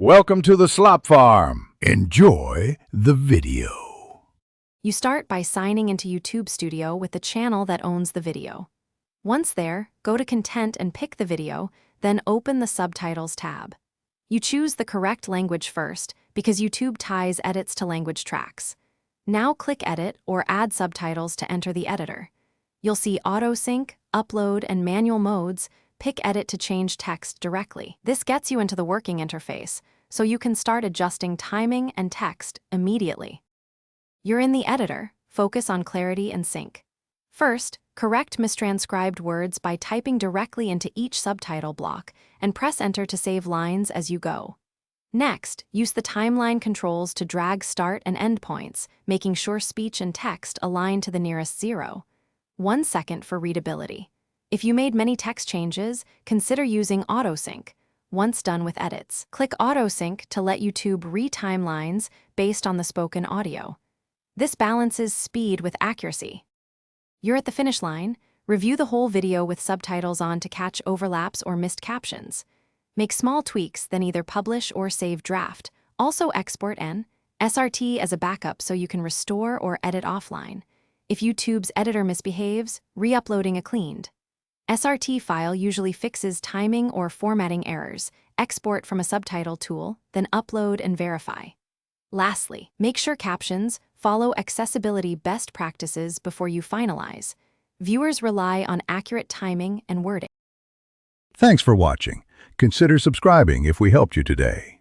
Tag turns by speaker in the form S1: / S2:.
S1: Welcome to the Slop Farm. Enjoy the video.
S2: You start by signing into YouTube Studio with the channel that owns the video. Once there, go to Content and pick the video, then open the Subtitles tab. You choose the correct language first because YouTube ties edits to language tracks. Now click Edit or Add Subtitles to enter the editor. You'll see Auto Sync, Upload, and Manual modes. Pick Edit to change text directly. This gets you into the working interface, so you can start adjusting timing and text immediately. You're in the editor. Focus on clarity and sync. First, correct mistranscribed words by typing directly into each subtitle block and press Enter to save lines as you go. Next, use the timeline controls to drag start and end points, making sure speech and text align to the nearest 0. 1 second for readability. If you made many text changes, consider using AutoSync. Once done with edits, click AutoSync to let YouTube re-time lines based on the spoken audio. This balances speed with accuracy. You're at the finish line. Review the whole video with subtitles on to catch overlaps or missed captions. Make small tweaks, then either publish or save draft. Also export an SRT as a backup so you can restore or edit offline. If YouTube's editor misbehaves, re-uploading a cleaned SRT file usually fixes timing or formatting errors. Export from a subtitle tool, then upload and verify. Lastly, make sure captions follow accessibility best practices before you finalize. Viewers rely on accurate timing and wording.
S1: Thanks for watching. Consider subscribing if we helped you today.